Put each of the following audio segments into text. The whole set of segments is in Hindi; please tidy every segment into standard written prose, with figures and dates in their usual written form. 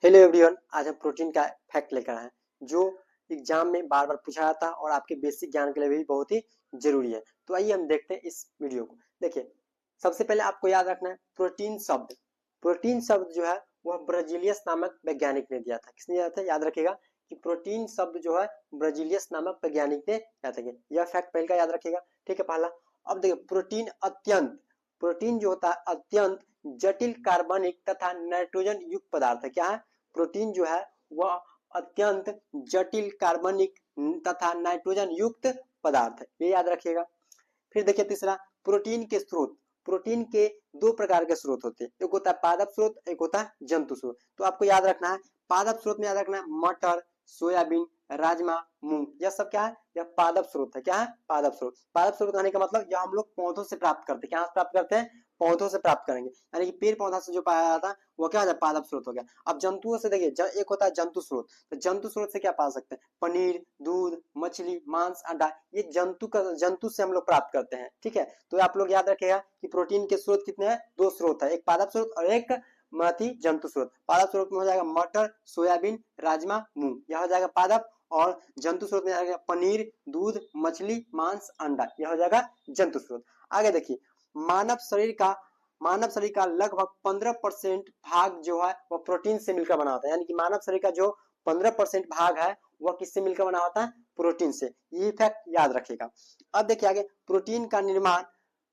हेलो एवरीवन, आज हम प्रोटीन का फैक्ट लेकर आए हैं जो एग्जाम में बार बार पूछा जाता है और आपके बेसिक ज्ञान के लिए भी बहुत ही जरूरी है। तो आइए हम देखते हैं इस वीडियो को। देखिए, सबसे पहले आपको याद रखना है प्रोटीन शब्द। प्रोटीन शब्द जो है वह ब्राजीलियस नामक वैज्ञानिक ने दिया था। किसने दिया था? याद रखिएगा कि प्रोटीन शब्द जो है ब्राजीलियस नामक वैज्ञानिक ने दिया था। यह फैक्ट पहले का याद रखिएगा, ठीक है। पहला, अब देखिए प्रोटीन जो होता है अत्यंत जटिल कार्बनिक तथा नाइट्रोजन युक्त पदार्थ है। क्या है? प्रोटीन जो है वह अत्यंत जटिल कार्बनिक तथा नाइट्रोजन युक्त पदार्थ है, ये याद रखिएगा। फिर देखिए तीसरा, प्रोटीन के स्रोत। प्रोटीन के दो प्रकार के स्रोत होते हैं, एक होता है पादप स्रोत, एक होता है जंतु स्रोत। तो आपको याद रखना है पादप स्रोत में याद रखना है मटर, सोयाबीन, राजमा, मूंग, यह सब क्या है? यह पादप स्रोत है। क्या है? पादप स्रोत। पादप स्रोत कहने का मतलब यह हम लोग पौधों से प्राप्त करते हैं। क्या प्राप्त करते हैं? पौधों से प्राप्त करेंगे, यानी कि पेड़ पौधा से जो पाया जाता है वो क्या है? पादप स्रोत हो गया। अब जंतुओं से देखिए, एक होता है जंतु स्रोत। तो जंतु स्रोत से क्या पा सकते हैं? पनीर, दूध, मछली, मांस, अंडा, ये जंतु से हम लोग प्राप्त करते हैं, ठीक है। तो आप लोग याद रखिएगा कि प्रोटीन के स्रोत कितने हैं? दो स्रोत है, एक पादप स्रोत और एक जंतु स्रोत। पादप स्रोत में हो जाएगा मटर, सोयाबीन, राजमा, मूंग, यह हो जाएगा पादप। और जंतु स्रोत में आ जाएगा पनीर, दूध, मछली, मांस, अंडा, यह हो जाएगा जंतु स्रोत। आगे देखिए, मानव शरीर का लगभग 15% भाग जो है वह प्रोटीन से मिलकर बना होता है। यानी कि मानव शरीर का जो 15% भाग है वह किससे मिलकर बना होता है? प्रोटीन से। ये फैक्ट याद रखिएगा। अब देखिए आगे, प्रोटीन का निर्माण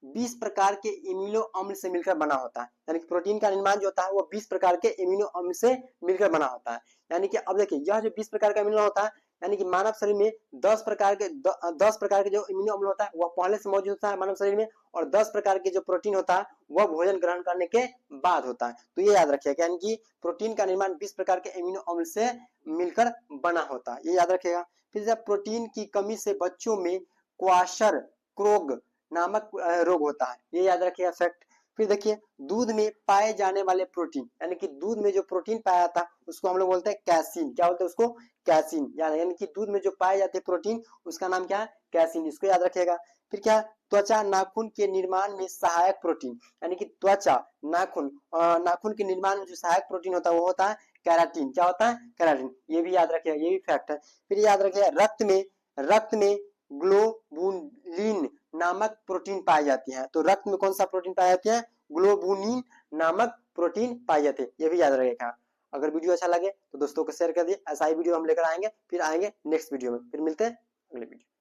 20 प्रकार के इम्यूनो अम्ल से मिलकर बना होता है। यानी कि प्रोटीन का निर्माण जो होता है वो 20 प्रकार के इम्यूनो अम्ल से मिलकर बना होता है। यानी कि अब देखिए, यह जो 20 प्रकार का इम्यूनो होता है, यानी कि मानव शरीर में 10 प्रकार के जो इम्यूनो अम्ल होता है वह पहले से मौजूद होता है मानव शरीर में, और 10 प्रकार के जो प्रोटीन होता है वह भोजन ग्रहण करने के बाद होता है। तो ये याद रखिएगा, यानी कि प्रोटीन का निर्माण 20 प्रकार के इम्यूनो अम्ल से मिलकर बना होता है, ये याद रखिएगा। फिर जब प्रोटीन की कमी से बच्चों में क्वाशर क्रोग नामक रोग होता है, ये याद रखिएगा फैक्ट। फिर देखिए, दूध में पाए जाने वाले प्रोटीन, यानी कि दूध में जो प्रोटीन पाया जाता है उसको हम लोग बोलते हैं कैसीन। क्या बोलते हैं उसको? कैसीन। यानी कि दूध में जो पाए जाते हैं प्रोटीन उसका नाम क्या है? कैसीन, इसको याद रखिएगा। फिर क्या? त्वचा नाखून के निर्माण में सहायक प्रोटीन, यानी कि त्वचा नाखून के निर्माण में जो सहायक प्रोटीन होता है वो होता है कैराटीन। क्या होता है? कैराटीन, ये भी याद रखिएगा, ये भी फैक्ट है। फिर याद रखिएगा, रक्त में ग्लोबुलिन नामक प्रोटीन पाई जाती है। तो रक्त में कौन सा प्रोटीन पाई जाती है? ग्लोबुलिन नामक प्रोटीन पाई जाती है, ये भी याद रखिएगा। अगर वीडियो अच्छा लगे तो दोस्तों को शेयर कर दिए। ऐसा ही वीडियो हम लेकर आएंगे, फिर आएंगे नेक्स्ट वीडियो में, फिर मिलते हैं अगले वीडियो।